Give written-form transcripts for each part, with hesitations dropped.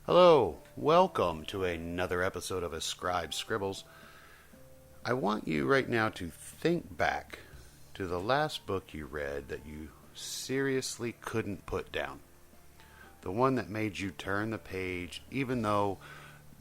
Hello, welcome to another episode of A Scribe Scribbles. I want you right now to think back to the last book you read that you seriously couldn't put down. The one that made you turn the page even though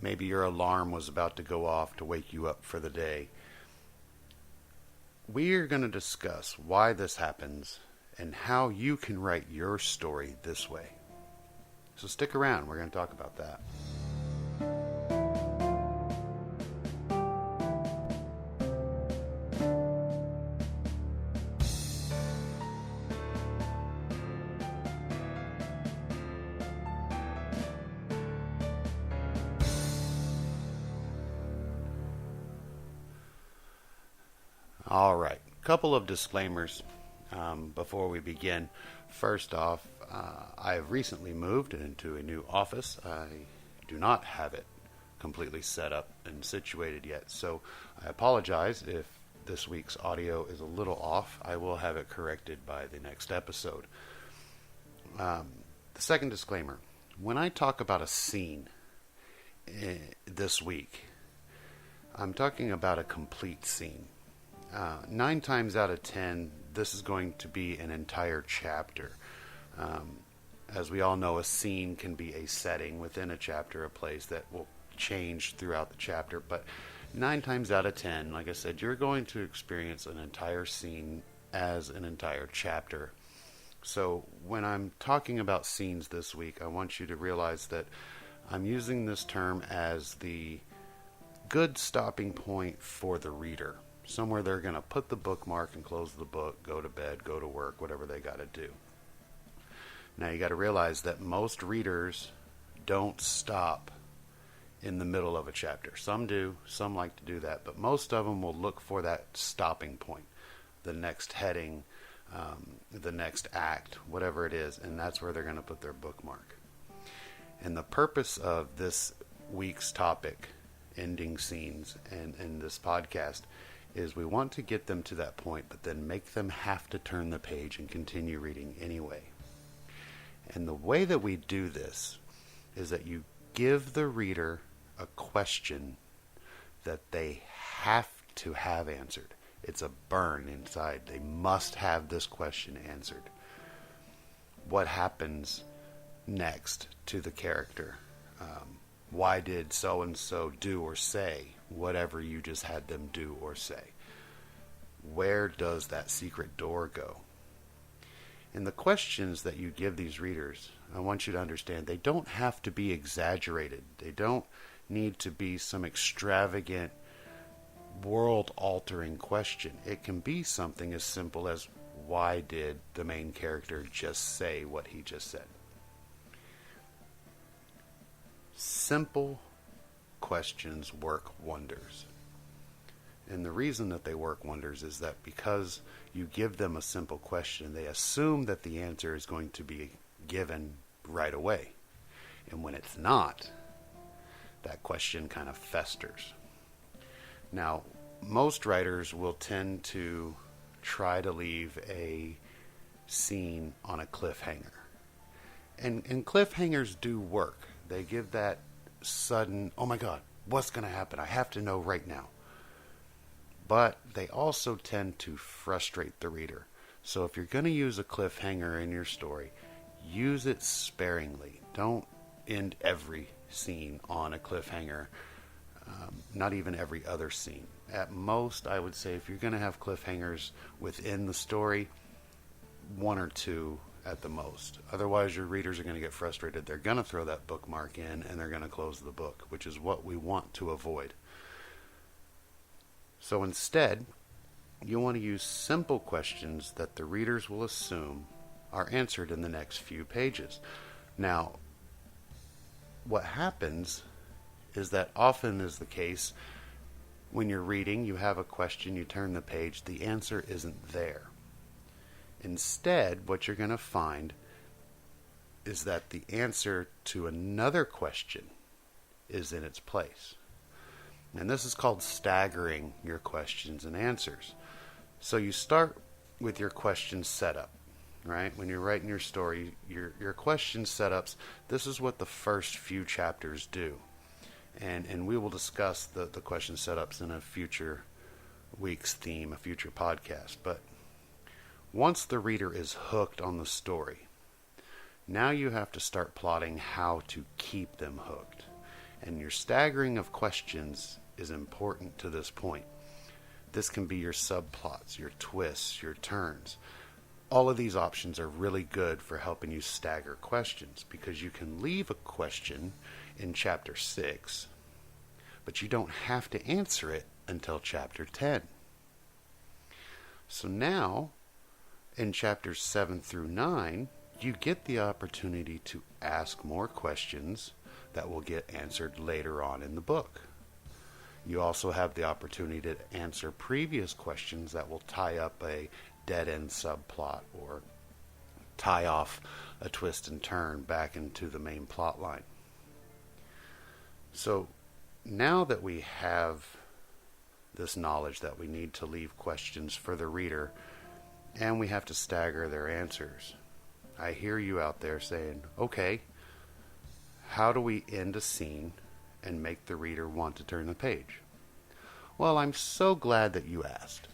maybe your alarm was about to go off to wake you up for the day. We are going to discuss why this happens and how you can write your story this way. So stick around, we're going to talk about that. All right, couple of disclaimers before we begin. First off, I have recently moved into a new office. I do not have it completely set up and situated yet, so I apologize if this week's audio is a little off. I will have it corrected by the next episode. The second disclaimer, when I talk about a scene this week, I'm talking about a complete scene. 9 times out of 10, this is going to be an entire chapter. As we all know, a scene can be a setting within a chapter, a place that will change throughout the chapter. But 9 times out of 10, like I said, you're going to experience an entire scene as an entire chapter. So when I'm talking about scenes this week, I want you to realize that I'm using this term as the good stopping point for the reader. Somewhere they're going to put the bookmark and close the book, go to bed, go to work, whatever they got to do. Now you got to realize that most readers don't stop in the middle of a chapter. Some do, some like to do that, but most of them will look for that stopping point, the next heading, the next act, whatever it is, and that's where they're going to put their bookmark. And the purpose of this week's topic, ending scenes, and in this podcast, is we want to get them to that point, but then make them have to turn the page and continue reading anyway. And the way that we do this is that you give the reader a question that they have to have answered. It's a burn inside. They must have this question answered. What happens next to the character? Why did so-and-so do or say whatever you just had them do or say? Where does that secret door go? And the questions that you give these readers, I want you to understand, they don't have to be exaggerated. They don't need to be some extravagant, world-altering question. It can be something as simple as, why did the main character just say what he just said? Simple questions work wonders. And the reason that they work wonders is that because you give them a simple question, they assume that the answer is going to be given right away. And when it's not, that question kind of festers. Now, most writers will tend to try to leave a scene on a cliffhanger. And cliffhangers do work. They give that sudden, oh my God, what's going to happen? I have to know right now. But they also tend to frustrate the reader. So if you're going to use a cliffhanger in your story, use it sparingly. Don't end every scene on a cliffhanger, not even every other scene. At most, I would say if you're going to have cliffhangers within the story, 1 or 2 at the most. Otherwise, your readers are going to get frustrated. They're going to throw that bookmark in and they're going to close the book, which is what we want to avoid. So instead, you want to use simple questions that the readers will assume are answered in the next few pages. Now, what happens is that often is the case when you're reading, you have a question, you turn the page, the answer isn't there. Instead, what you're going to find is that the answer to another question is in its place. And this is called staggering your questions and answers. So you start with your question setup. right? When you're writing your story, your question setups, this is what the first few chapters do. And we will discuss the question setups in a future week's theme, a future podcast. But once the reader is hooked on the story, now you have to start plotting how to keep them hooked. And your staggering of questions is important to this point. This can be your subplots, your twists, your turns. All of these options are really good for helping you stagger questions, because you can leave a question in chapter 6, but you don't have to answer it until chapter 10. So now, in chapters 7 through 9, you get the opportunity to ask more questions that will get answered later on in the book. You also have the opportunity to answer previous questions that will tie up a dead-end subplot or tie off a twist and turn back into the main plot line. So now that we have this knowledge that we need to leave questions for the reader and we have to stagger their answers, I hear you out there saying, okay, how do we end a scene and make the reader want to turn the page? Well, I'm so glad that you asked,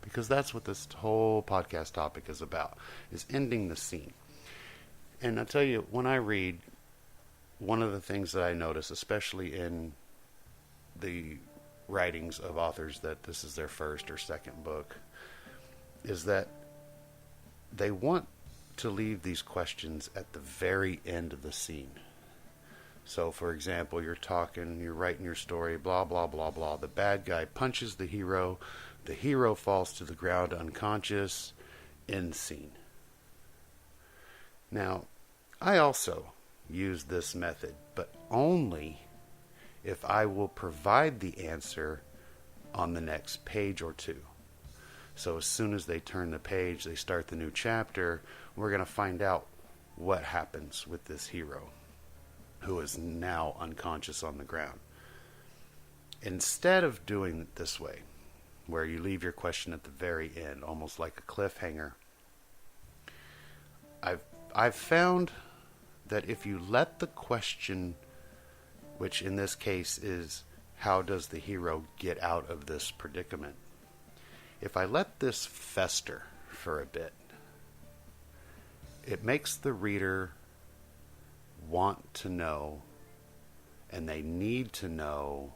because that's what this whole podcast topic is about, is ending the scene. And I'll tell you, when I read, one of the things that I notice, especially in the writings of authors that this is their first or second book, is that they want to leave these questions at the very end of the scene. So, for example, you're writing your story, blah, blah, blah, blah. The bad guy punches the hero falls to the ground unconscious, end scene. Now, I also use this method, but only if I will provide the answer on the next page or two. So as soon as they turn the page, they start the new chapter, we're going to find out what happens with this hero who is now unconscious on the ground. Instead of doing it this way, where you leave your question at the very end, almost like a cliffhanger, I've found that if you let the question, which in this case is, how does the hero get out of this predicament? If I let this fester for a bit, it makes the reader want to know, and they need to know,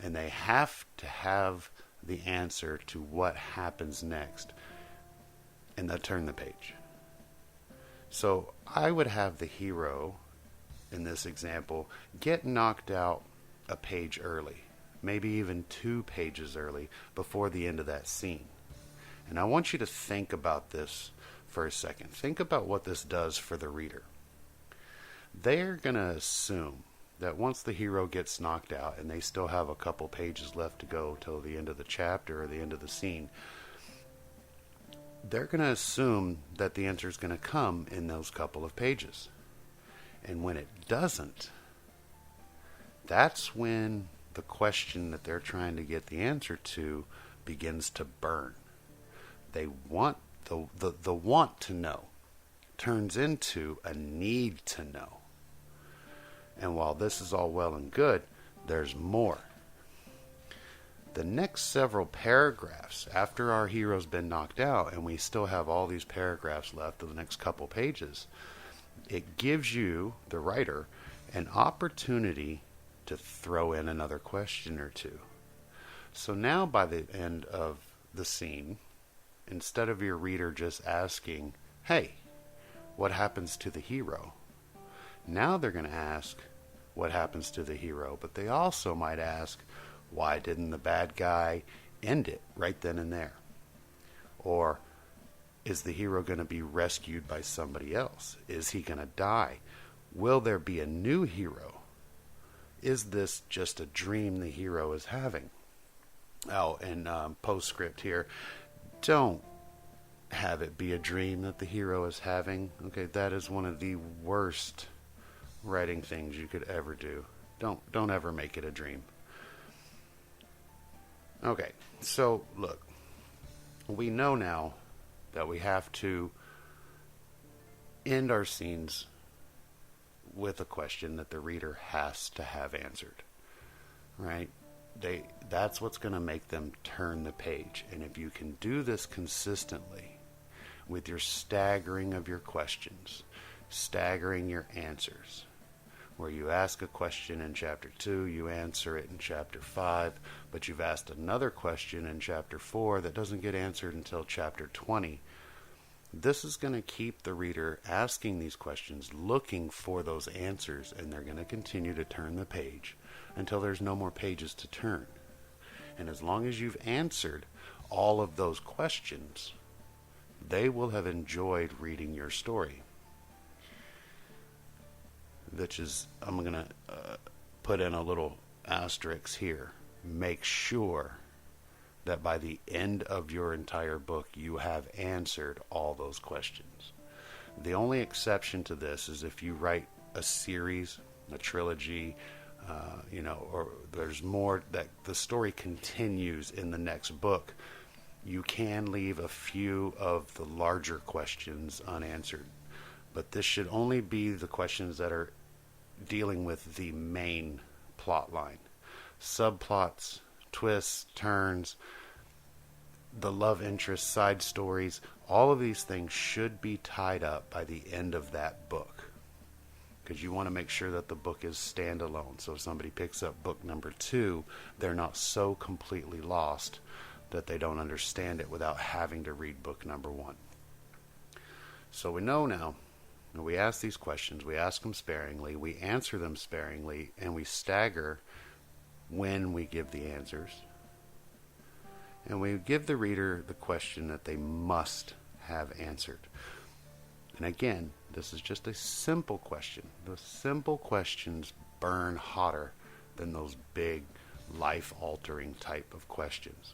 and they have to have the answer to what happens next, and they'll turn the page. So I would have the hero, in this example, get knocked out a page early, maybe even 2 pages early, before the end of that scene. And I want you to think about this for a second. Think about what this does for the reader. They're going to assume that once the hero gets knocked out and they still have a couple pages left to go till the end of the chapter or the end of the scene, they're going to assume that the answer is going to come in those couple of pages. And when it doesn't, that's when the question that they're trying to get the answer to begins to burn. They want the want to know turns into a need to know. And while this is all well and good, there's more. The next several paragraphs, after our hero's been knocked out and we still have all these paragraphs left of the next couple pages, it gives you, the writer, an opportunity to throw in another question or two. So now by the end of the scene, instead of your reader just asking, hey, what happens to the hero? Now they're going to ask, what happens to the hero? But they also might ask, why didn't the bad guy end it right then and there? Or, is the hero going to be rescued by somebody else? Is he going to die? Will there be a new hero? Is this just a dream the hero is having? Oh, and postscript here. Don't have it be a dream that the hero is having. Okay, that is one of the worst writing things you could ever do. Don't ever make it a dream. Okay, so look, we know now that we have to end our scenes with a question that the reader has to have answered, right? That's what's going to make them turn the page. And if you can do this consistently with your staggering of your questions, staggering your answers, where you ask a question in chapter 2, you answer it in chapter 5, but you've asked another question in chapter 4 that doesn't get answered until chapter 20. This is going to keep the reader asking these questions, looking for those answers, and they're going to continue to turn the page until there's no more pages to turn. And as long as you've answered all of those questions, they will have enjoyed reading your story. Which is, I'm going to put in a little asterisk here. Make sure that by the end of your entire book, you have answered all those questions. The only exception to this is if you write a series, a trilogy, or there's more that the story continues in the next book, you can leave a few of the larger questions unanswered. But this should only be the questions that are dealing with the main plot line. Subplots, twists, turns, the love interest, side stories, all of these things should be tied up by the end of that book. Because you want to make sure that the book is standalone. So if somebody picks up book number 2, they're not so completely lost that they don't understand it without having to read book number 1. So we know now, we ask these questions, we ask them sparingly, we answer them sparingly, and we stagger when we give the answers. And we give the reader the question that they must have answered. And again, this is just a simple question. Those simple questions burn hotter than those big, life-altering type of questions.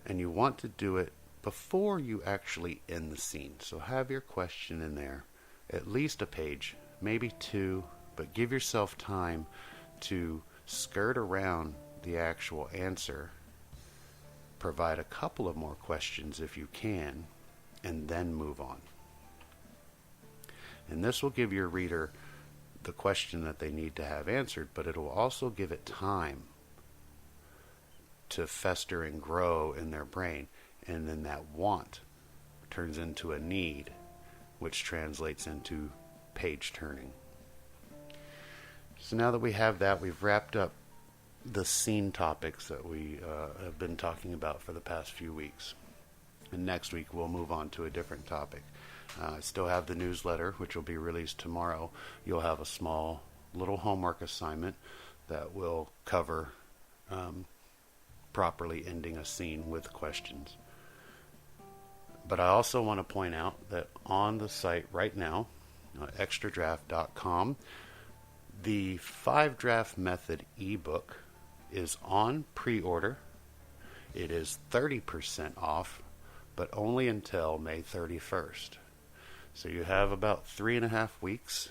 And you want to do it before you actually end the scene. So have your question in there, at least a page, maybe 2, but give yourself time to skirt around the actual answer, provide a couple of more questions if you can, and then move on. And this will give your reader the question that they need to have answered, but it will also give it time to fester and grow in their brain. And then that want turns into a need, which translates into page turning. So now that we have that, we've wrapped up the scene topics that we have been talking about for the past few weeks. And next week we'll move on to a different topic. I still have the newsletter, which will be released tomorrow. You'll have a small little homework assignment that will cover properly ending a scene with questions. But I also want to point out that on the site right now, extradraft.com, the 5-draft method ebook is on pre-order. It is 30% off, but only until May 31st. So you have about 3.5 weeks.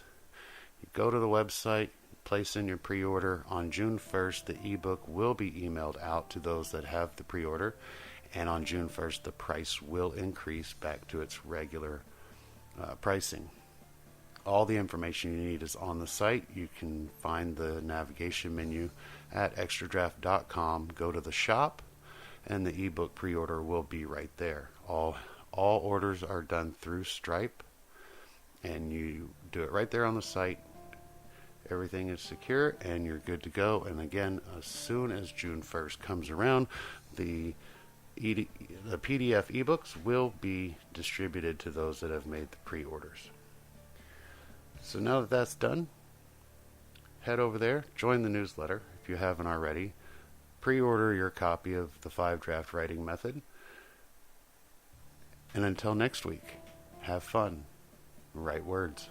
You go to the website, place in your pre-order. On June 1st, the ebook will be emailed out to those that have the pre-order. And on June 1st, the price will increase back to its regular pricing. All the information you need is on the site. You can find the navigation menu at extradraft.com. Go to the shop, and the ebook pre-order will be right there. All orders are done through Stripe, and you do it right there on the site. Everything is secure, and you're good to go. And again, as soon as June 1st comes around, the PDF ebooks will be distributed to those that have made the pre-orders. So now that that's done, head over there, join the newsletter if you haven't already, pre-order your copy of the 5-draft writing method, and until next week, have fun, write words.